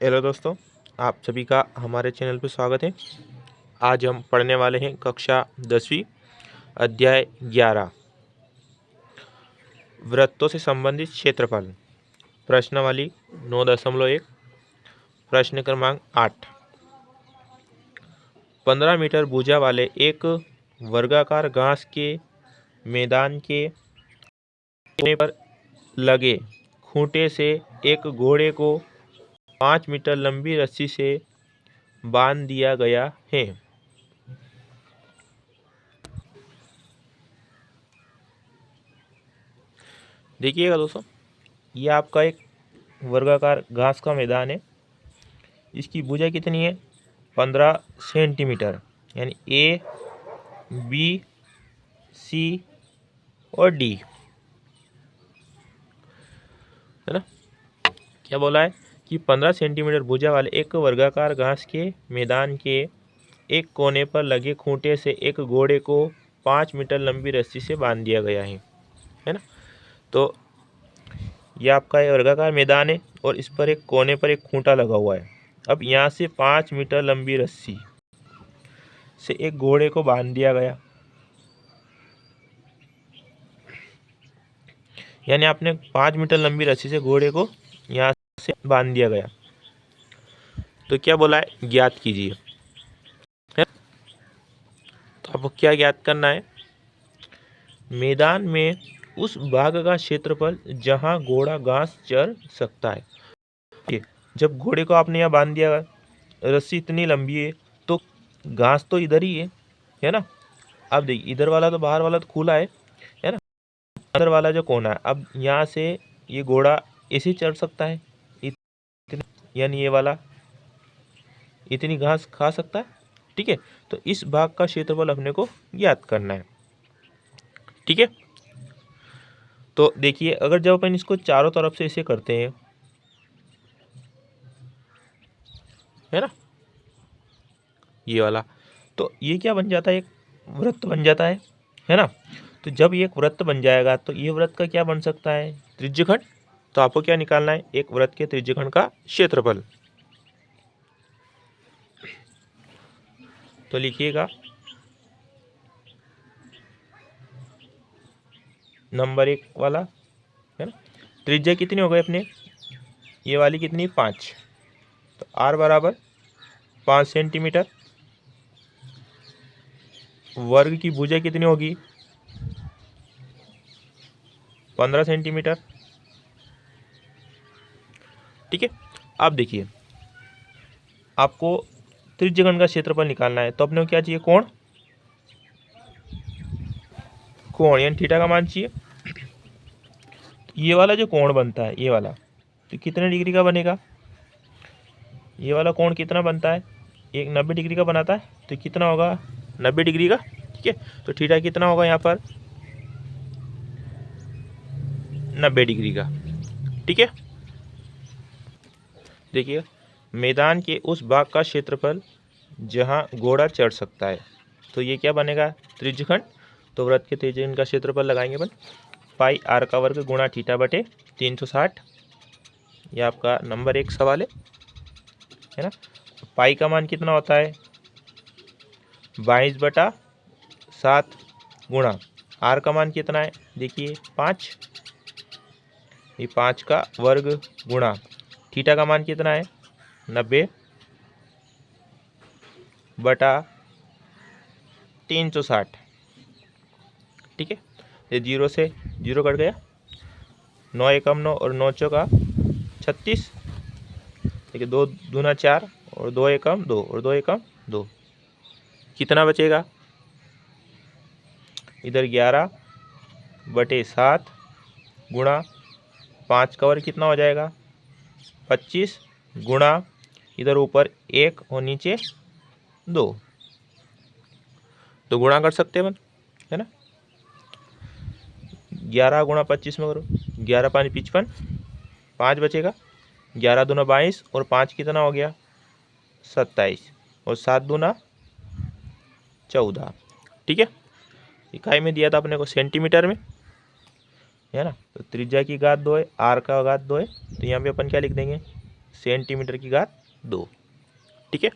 Hello दोस्तों, आप सभी का हमारे चैनल पर स्वागत है। आज हम पढ़ने वाले हैं कक्षा 10वीं अध्याय 11 वृत्तों से संबंधित क्षेत्रफल। प्रश्नावली 9.1। प्रश्न क्रमांक 8। 15 मीटर भुजा वाले एक वर्गाकार घास के मैदान के कोने पर लगे खूंटे से एक घोड़े को 5 मीटर लंबी रस्सी से बांध दिया गया है। देखिएगा दोस्तों, ये आपका एक वर्गाकार घास का मैदान है। इसकी भुजा कितनी है? 15 सेंटीमीटर, यानी ए, बी, सी और डी, है ना। क्या बोला है कि 15 सेंटीमीटर भुजा वाले एक वर्गाकार घास के मैदान के एक कोने पर लगे खूंटे से एक घोड़े को 5 मीटर लंबी रस्सी से बांध दिया गया है ना। तो यह आपका एक वर्गाकार मैदान है और इस पर एक कोने पर एक खूंटा लगा हुआ है। अब यहाँ से 5 मीटर लंबी रस्सी से एक घोड़े को बांध दिया गया, यानी आपने 5 मीटर लंबी रस्सी से घोड़े को यहाँ से बांध दिया गया। तो क्या बोला है? ज्ञात कीजिए। है तो आपको क्या ज्ञात करना है? मैदान में उस भाग का क्षेत्रफल जहाँ घोड़ा घास चर सकता है। जब घोड़े को आपने यहाँ बांध दिया, रस्सी इतनी लंबी है तो घास तो इधर ही है ना। अब देखिए, इधर वाला तो बाहर वाला तो खुला है ना। अंदर वाला जो कोना है, अब यहाँ से ये घोड़ा ऐसे चढ़ सकता है, यानी ये वाला इतनी घास खा सकता है। ठीक है, तो इस भाग का क्षेत्रफल अपने को ज्ञात करना है। ठीक है, तो देखिए, अगर जब अपन इसको चारों तरफ से ऐसे करते हैं, है ना, ये वाला, तो ये क्या बन जाता है? एक वृत्त बन जाता है ना। तो जब ये एक वृत्त बन जाएगा तो ये वृत्त का क्या बन सकता है? त्रिज्यखंड। तो आपको क्या निकालना है? एक वृत्त के त्रिज्यखंड का क्षेत्रफल। तो लिखिएगा, नंबर 1 वाला, है ना। त्रिज्या कितनी हो गई अपने? ये वाली कितनी? 5। तो r बराबर 5 सेंटीमीटर। वर्ग की भुजा कितनी होगी? 15 सेंटीमीटर। ठीक है, अब देखिए, आपको त्रिज्यखंड का क्षेत्रफल निकालना है तो अपने को क्या चाहिए? कोण। कोण यानी थीटा का मान चाहिए। ये वाला जो कोण बनता है, ये वाला, तो कितने डिग्री का बनेगा? ये वाला कोण कितना बनता है? एक 90 डिग्री का बनाता है, तो कितना होगा? 90 डिग्री का। ठीक है, तो थीटा कितना होगा यहाँ पर? 90 डिग्री का। ठीक है, देखिए, मैदान के उस भाग का क्षेत्रफल जहाँ घोड़ा चढ़ सकता है, तो ये क्या बनेगा? त्रिज्यखंड। तो वृत्त के त्रिज्यखंड का क्षेत्रफल लगाएंगे अपन, पाई r का वर्ग गुणा थीटा बटे 360। ये आपका नंबर 1 सवाल है ना। पाई का मान कितना होता है? 22/7 गुणा r का मान कितना है? देखिए 5, ये 5 का वर्ग गुणा थीटा का मान कितना है? 90/360। ठीक है, ये 0 से 0 कट गया, 9 एकम 9 और 9 चौका 36। देखिए, 2 दूना 4 और 2 एकम 2 और 2 एकम 2, कितना बचेगा? इधर 11/7 गुणा 5 का वर्ग कितना हो जाएगा? 25 गुणा इधर ऊपर 1 और नीचे 2, तो गुणा कर सकते हैं अपन, है ना। 11 गुणा 25 में करो, 11 5 55, 5 बचेगा, 11 दूना 22 और 5 कितना हो गया? 27 और 7 दूना 14। ठीक है, इकाई में दिया था अपने को सेंटीमीटर में, है ना। तो त्रिज्या की घात 2 है, r का घात 2 है, तो यहाँ पे अपन क्या लिख देंगे? सेंटीमीटर की घात 2। ठीक है,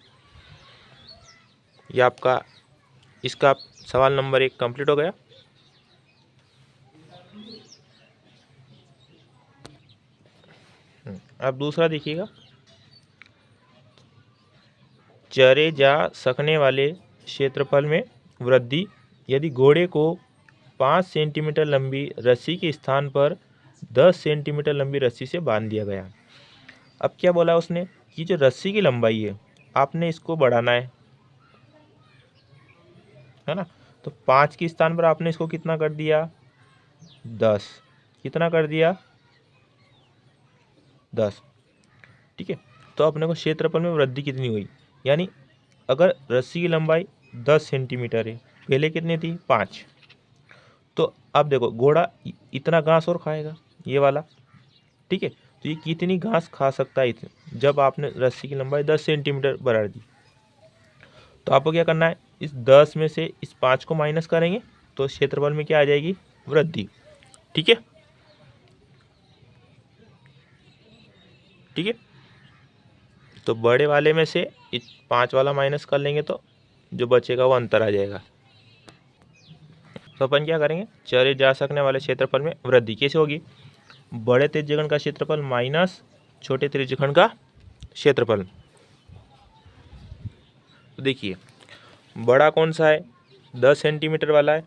ये आपका इसका सवाल नंबर 1 कंप्लीट हो गया। अब दूसरा देखिएगा, चरे जा सकने वाले क्षेत्रफल में वृद्धि यदि घोड़े को 5 सेंटीमीटर लंबी रस्सी के स्थान पर 10 सेंटीमीटर लंबी रस्सी से बांध दिया गया। अब क्या बोला उसने कि जो रस्सी की लंबाई है आपने इसको बढ़ाना है ना। तो 5 के स्थान पर आपने इसको कितना कर दिया, 10। कितना कर दिया, 10। ठीक है, तो अपने को क्षेत्रफल में वृद्धि कितनी हुई, यानी अगर रस्सी की लंबाई 10 सेंटीमीटर है, पहले कितनी थी 5, तो अब देखो घोड़ा इतना घास और खाएगा ये वाला। ठीक है, तो ये कितनी घास खा सकता है जब आपने रस्सी की लंबाई 10 सेंटीमीटर बढ़ा दी। तो आपको क्या करना है, इस 10 में से इस 5 को माइनस करेंगे तो क्षेत्रफल में क्या आ जाएगी, वृद्धि। ठीक है, ठीक है, तो बड़े वाले में से इस 5 वाला माइनस कर लेंगे तो जो बचेगा वो अंतर आ जाएगा। तो अपन क्या करेंगे, चरे जा सकने वाले क्षेत्रफल में वृद्धि कैसे होगी, बड़े त्रिज्यखंड का क्षेत्रफल माइनस छोटे त्रिज्यखंड का क्षेत्रफल। तो देखिए बड़ा कौन सा है, 10 सेंटीमीटर वाला है,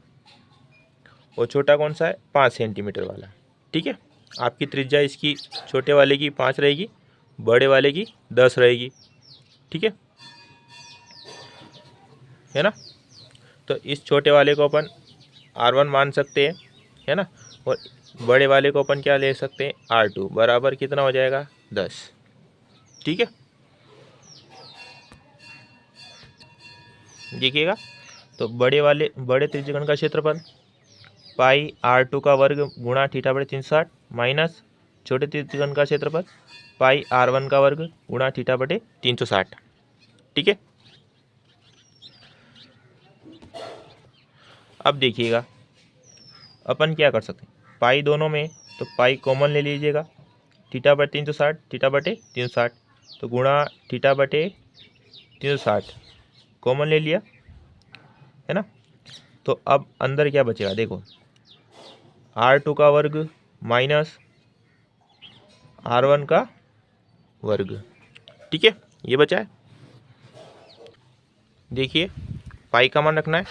और छोटा कौन सा है, 5 सेंटीमीटर वाला। ठीक है, आपकी त्रिज्या इसकी छोटे वाले की 5 रहेगी, बड़े वाले की 10 रहेगी। ठीक है ना। तो इस छोटे वाले को अपन R1 मान सकते हैं, है ना, और बड़े वाले को अपन क्या ले सकते हैं, R2 बराबर कितना हो जाएगा, 10। ठीक है, देखिएगा तो बड़े त्रिज्यखंड का क्षेत्रफल पाई R2 का वर्ग गुणा थीटा बटे 360 माइनस छोटे त्रिज्यखंड का क्षेत्रफल पाई R1 का वर्ग गुणा थीटा बटे 360। ठीक है, अब देखिएगा अपन क्या कर सकते हैं, पाई दोनों में तो पाई कॉमन ले लीजिएगा, थीटा बटे 360 थीटा बटे 360, तो गुणा थीटा बटे 360 कॉमन ले लिया, है ना। तो अब अंदर क्या बचेगा, देखो R2 का वर्ग माइनस R1 का वर्ग। ठीक है, ये बचा है। देखिए पाई का मान रखना है,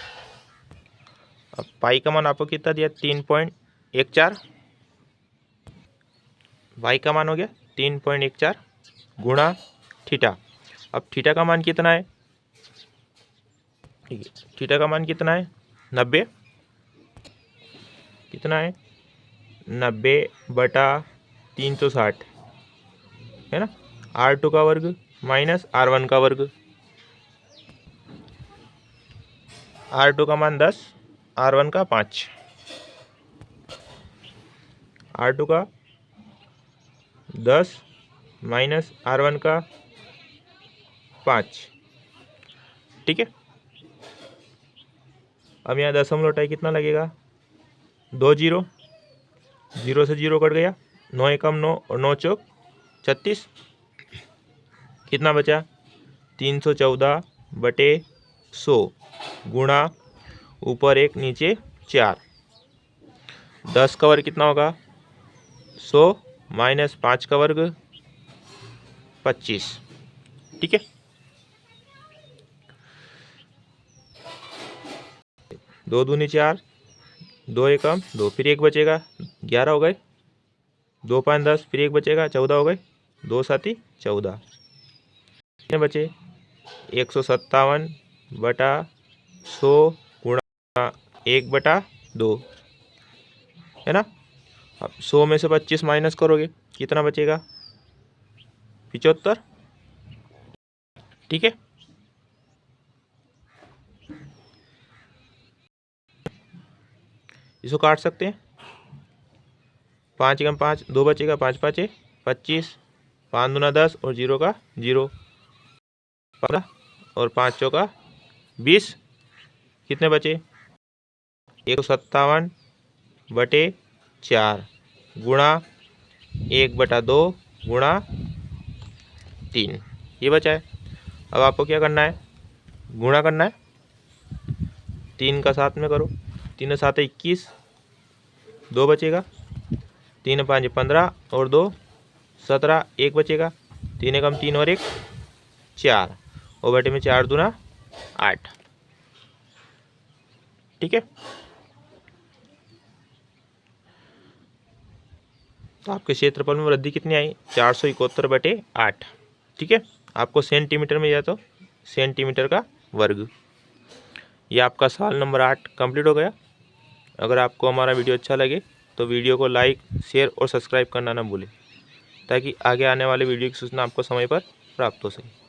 अब पाई का मान आपको कितना दिया, 3.14, पाई का मान हो गया 3.14 गुणा थीटा। अब थीटा का मान कितना है, ठीक है, थीटा का मान कितना है, 90, कितना है 90/360, है ना। R2 का वर्ग माइनस R1 का वर्ग, R2 का मान 10, R1 का 5, R2 का 10 माइनस R1 का 5। ठीक है, अब यहाँ दशमलव हटाई कितना लगेगा, 2 जीरो, जीरो से जीरो कट गया, 9 एकम 9 और 9 चौक 36, कितना बचा 314/100 गुणा ऊपर 1 नीचे 4, 10 का वर्ग कितना होगा 100 माइनस 5 का वर्ग 25। ठीक है, 2 दूनी 4, 2 एकम 2, फिर 1 बचेगा, 11 हो गए, 2 5 10, फिर 1 बचेगा, 14 हो गए, 2 7 14, कितने बचे 157/100 गुणा 1/2, है ना। अब 100 में से 25 माइनस करोगे कितना बचेगा 75। ठीक है, इसको काट सकते हैं, 5 एकम 5, 2 बचेगा, 5 5 25, 5 दूना 10 और 0 का 0, 15 और 5 चौका 20, कितने बचे 157/4 गुणा 1/2 गुणा 3, ये बचा है। अब आपको क्या करना है, गुणा करना है, 3 का 7 में करो, 3 7 21, 2 बचेगा, 3 5 15 और 2 17, 1 बचेगा, 3 एकम 3 और 1 4, और बटे में 4 दूना 8। ठीक है, तो आपके क्षेत्रफल में वृद्धि कितनी आई, 471/8। ठीक है, आपको सेंटीमीटर में या तो सेंटीमीटर का वर्ग। ये आपका सवाल नंबर 8 कंप्लीट हो गया। अगर आपको हमारा वीडियो अच्छा लगे तो वीडियो को लाइक, शेयर और सब्सक्राइब करना ना भूलें, ताकि आगे आने वाले वीडियो की सूचना आपको समय पर प्राप्त हो सके।